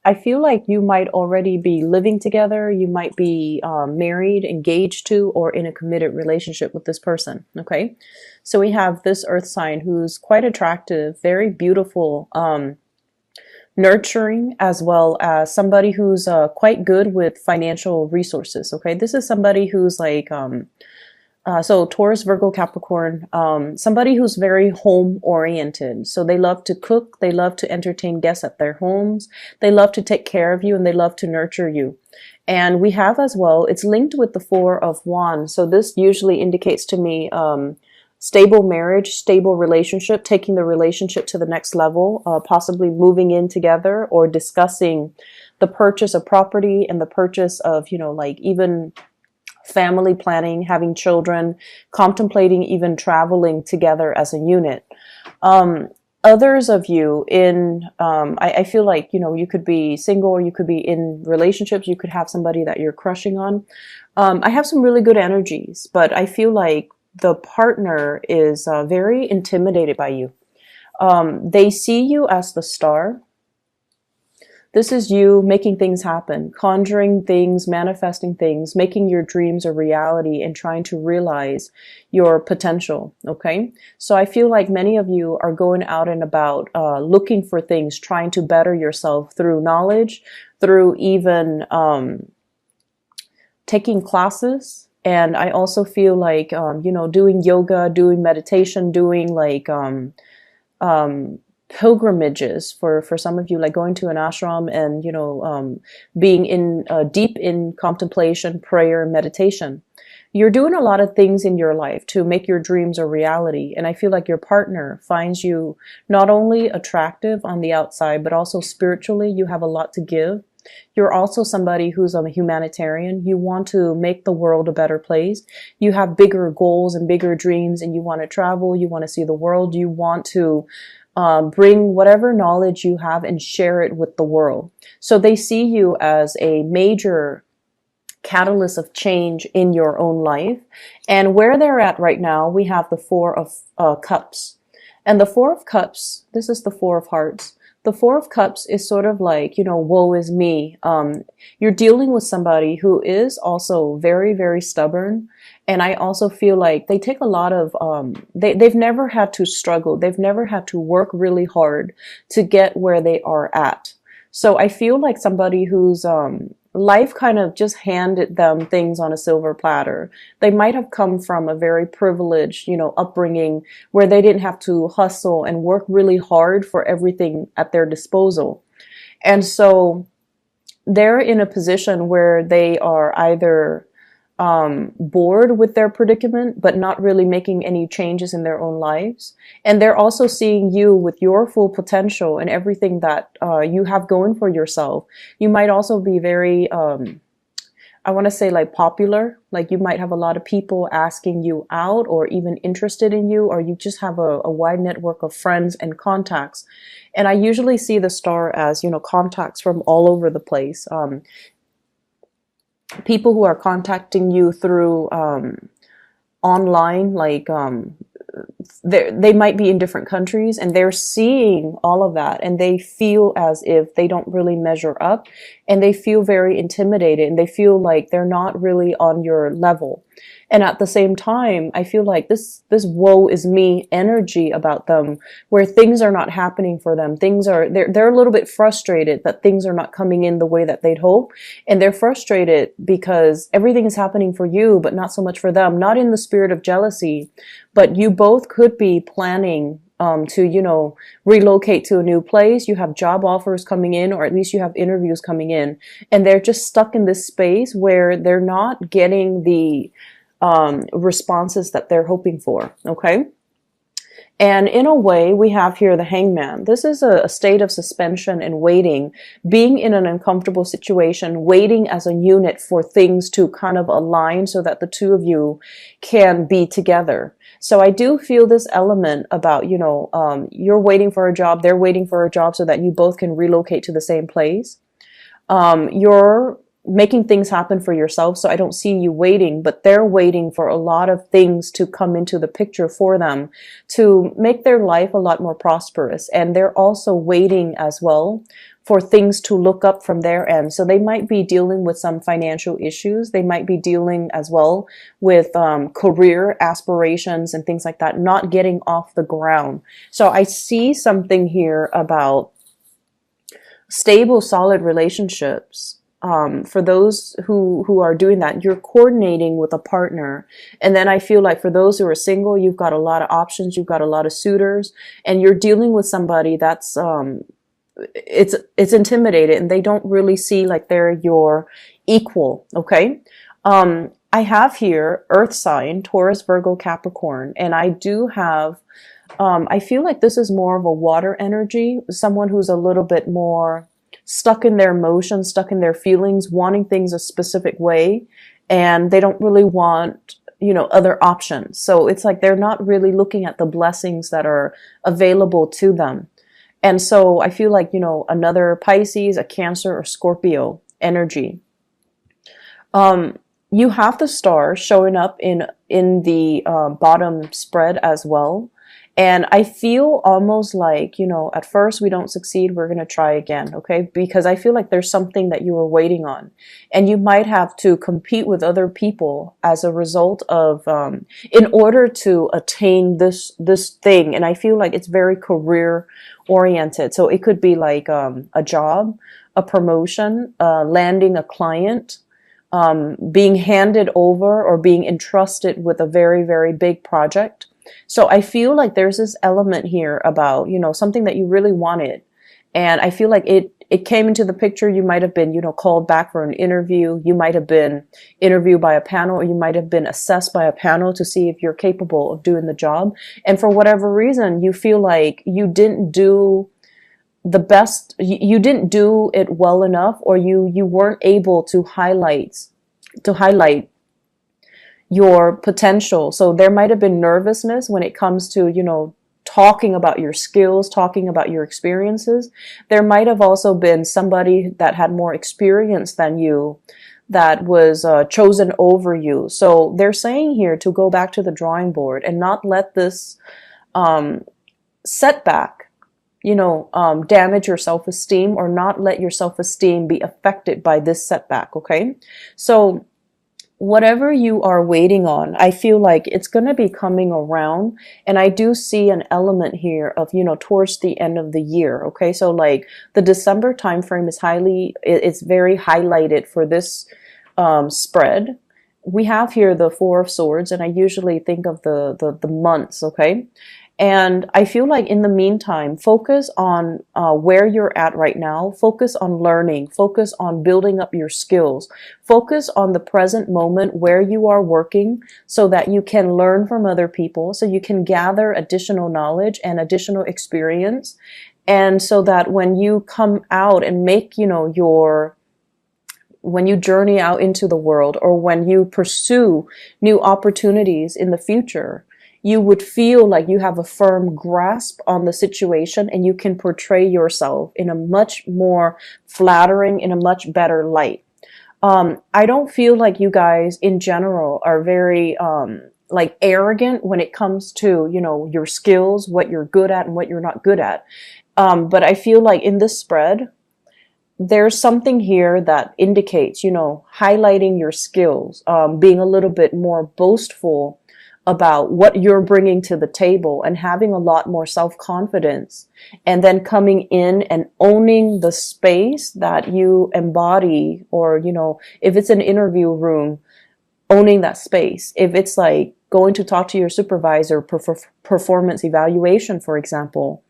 I feel like you might already be living together. You might be married, engaged to, or in a committed relationship with this person. Okay. So we have this earth sign who's quite attractive, very beautiful, nurturing, as well as somebody who's quite good with financial resources. Okay. This is somebody who's like, so Taurus, Virgo, Capricorn, somebody who's very home oriented. So they love to cook, they love to entertain guests at their homes, they love to take care of you, and they love to nurture you. And we have as well, it's linked with the Four of Wands. So this usually indicates to me stable marriage, stable relationship, taking the relationship to the next level, possibly moving in together or discussing the purchase of property and the purchase of, like even family planning, having children, contemplating even traveling together as a unit. Others of you I feel like, you could be single or you could be in relationships. You could have somebody that you're crushing on. I have some really good energies, but I feel like the partner is very intimidated by you. They see you as the star. This is you making things happen, conjuring things, manifesting things, making your dreams a reality and trying to realize your potential. Okay. So I feel like many of you are going out and about, looking for things, trying to better yourself through knowledge, through even, taking classes. And I also feel like, doing yoga, doing meditation, doing like, pilgrimages for some of you, like going to an ashram and being in deep in contemplation, prayer, and meditation. You're doing a lot of things in your life to make your dreams a reality, and I feel like your partner finds you not only attractive on the outside, but also spiritually you have a lot to give. You're also somebody who's a humanitarian. You want to make the world a better place. You have bigger goals and bigger dreams, and you want to travel, you want to see the world, you want to bring whatever knowledge you have and share it with the world. So they see you as a major catalyst of change in your own life. And where they're at right now, we have the Four of Cups. And the Four of Cups, this is the Four of Hearts. The Four of Cups is sort of like, woe is me. You're dealing with somebody who is also very, very stubborn. And I also feel like they take a lot of, they've never had to struggle. They've never had to work really hard to get where they are at. So I feel like somebody who's, life kind of just handed them things on a silver platter. They might have come from a very privileged, upbringing where they didn't have to hustle and work really hard for everything at their disposal. And so they're in a position where they are either bored with their predicament, but not really making any changes in their own lives. And they're also seeing you with your full potential and everything that you have going for yourself. You might also be very, I want to say like popular, like you might have a lot of people asking you out or even interested in you, or you just have a wide network of friends and contacts. And I usually see the star as, contacts from all over the place. People who are contacting you through online, like they might be in different countries, and they're seeing all of that, and they feel as if they don't really measure up, and they feel very intimidated, and they feel like they're not really on your level. And at the same time, I feel like this woe is me energy about them, where things are not happening for them. They're a little bit frustrated that things are not coming in the way that they'd hope. And they're frustrated because everything is happening for you, but not so much for them. Not in the spirit of jealousy, but you both could be planning to, relocate to a new place. You have job offers coming in, or at least you have interviews coming in, and they're just stuck in this space where they're not getting the responses that they're hoping for. Okay. And in a way, we have here the Hangman. This is a state of suspension and waiting, being in an uncomfortable situation, waiting as a unit for things to kind of align so that the two of you can be together. So I do feel this element about, you're waiting for a job, they're waiting for a job so that you both can relocate to the same place. You're making things happen for yourself. So I don't see you waiting, but they're waiting for a lot of things to come into the picture for them to make their life a lot more prosperous. And they're also waiting as well for things to look up from their end. So they might be dealing with some financial issues. They might be dealing as well with career aspirations and things like that, not getting off the ground. So I see something here about stable, solid relationships. For those who are doing that, you're coordinating with a partner. And then I feel like for those who are single, you've got a lot of options, you've got a lot of suitors, and you're dealing with somebody that's it's intimidated, and they don't really see like they're your equal. Okay. I have here earth sign, Taurus, Virgo, Capricorn, and I do have I feel like this is more of a water energy, someone who's a little bit more stuck in their emotions, stuck in their feelings, wanting things a specific way, and they don't really want, other options. So it's like they're not really looking at the blessings that are available to them. And so I feel like, another Pisces, a Cancer, or Scorpio energy. You have the star showing up in the bottom spread as well. And I feel almost like, at first we don't succeed, we're going to try again, okay? Because I feel like there's something that you were waiting on. And you might have to compete with other people as a result of, in order to attain this thing. And I feel like it's very career oriented. So it could be like a job, a promotion, landing a client, being handed over or being entrusted with a very, very big project. So I feel like there's this element here about, something that you really wanted. And I feel like it came into the picture. You might have been, called back for an interview. You might have been interviewed by a panel, or you might have been assessed by a panel to see if you're capable of doing the job. And for whatever reason, you feel like you didn't do the best, you didn't do it well enough, or you weren't able to highlight your potential. So there might have been nervousness when it comes to, talking about your skills, talking about your experiences. There might have also been somebody that had more experience than you that was chosen over you. So they're saying here to go back to the drawing board and not let this setback, damage your self-esteem, or not let your self-esteem be affected by this setback. Okay. So whatever you are waiting on, I feel like it's going to be coming around. And I do see an element here of, towards the end of the year. Okay. So like the December timeframe is it's very highlighted for this spread. We have here the Four of Swords, and I usually think of the months. Okay. And I feel like in the meantime, focus on where you're at right now. Focus on learning. Focus on building up your skills. Focus on the present moment where you are working, so that you can learn from other people, so you can gather additional knowledge and additional experience. And so that when you come out and make, when you journey out into the world, or when you pursue new opportunities in the future, you would feel like you have a firm grasp on the situation, and you can portray yourself in a much more flattering, in a much better light. I don't feel like you guys in general are very like arrogant when it comes to, your skills, what you're good at and what you're not good at. But I feel like in this spread, there's something here that indicates, highlighting your skills, being a little bit more boastful about what you're bringing to the table, and having a lot more self-confidence, and then coming in and owning the space that you embody. Or, if it's an interview room, owning that space. If it's like going to talk to your supervisor, performance evaluation, for example,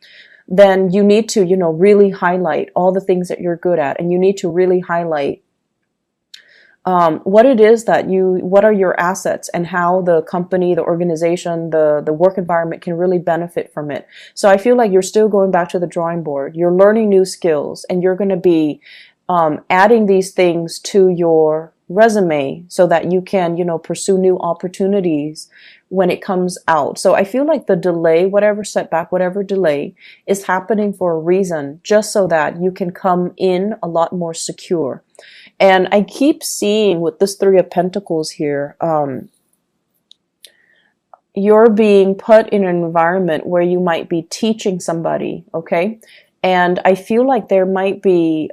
then you need to, really highlight all the things that you're good at, and you need to really highlight what it is what are your assets, and how the company, the organization, the work environment can really benefit from it. So I feel like you're still going back to the drawing board. You're learning new skills, and you're going to be adding these things to your resume, so that you can, pursue new opportunities when it comes out. So I feel like the delay, whatever setback, whatever delay, is happening for a reason, just so that you can come in a lot more secure. And I keep seeing with this Three of Pentacles here, you're being put in an environment where you might be teaching somebody, okay? And I feel like there might be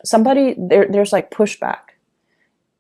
somebody there's like pushback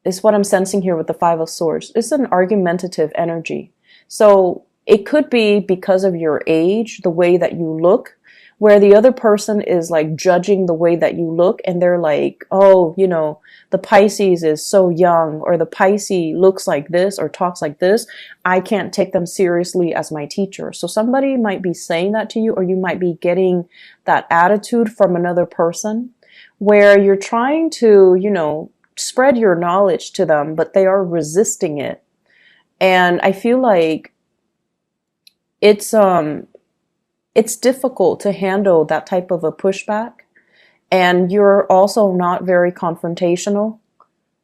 is what I'm sensing here with the Five of Swords. It's an argumentative energy. So it could be because of your age, the way that you look, where the other person is like judging the way that you look, and they're like, oh, you know, the Pisces is so young, or the Pisces looks like this or talks like this. I can't take them seriously as my teacher. So somebody might be saying that to you, or you might be getting that attitude from another person where you're trying to, you know, spread your knowledge to them, but they are resisting it. And I feel like it's difficult to handle that type of a pushback, and you're also not very confrontational.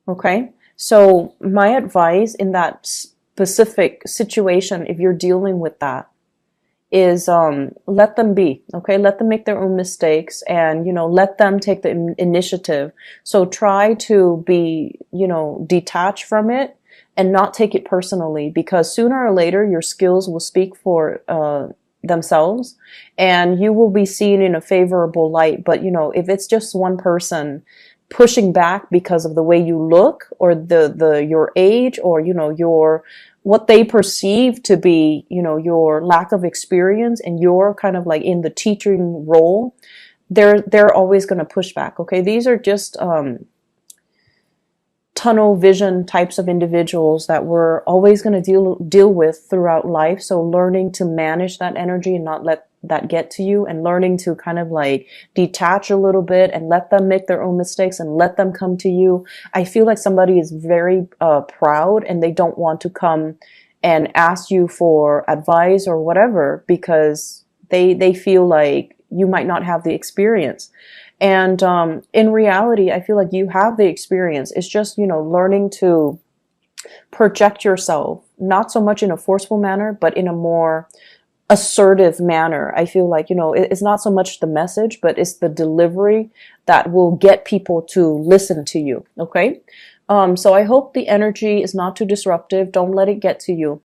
Okay, so my advice in that specific situation, if you're dealing with that, is let them be. Okay, let them make their own mistakes, and, you know, let them take the initiative. So try to be, you know, detached from it and not take it personally, because sooner or later your skills will speak for themselves, and you will be seen in a favorable light. But, you know, if it's just one person pushing back because of the way you look, or the your age, or, you know, your what they perceive to be, you know, your lack of experience, and you're kind of like in the teaching role, they're always going to push back. Okay, these are just tunnel vision types of individuals that we're always going to deal with throughout life. So learning to manage that energy and not let that get to you, and learning to kind of like detach a little bit and let them make their own mistakes and let them come to you. I feel like somebody is very proud, and they don't want to come and ask you for advice or whatever, because they feel like you might not have the experience. And in reality, I feel like you have the experience. It's just, you know, learning to project yourself, not so much in a forceful manner, but in a more assertive manner. I feel like, you know, it's not so much the message, but it's the delivery that will get people to listen to you. Okay. So I hope the energy is not too disruptive. Don't let it get to you.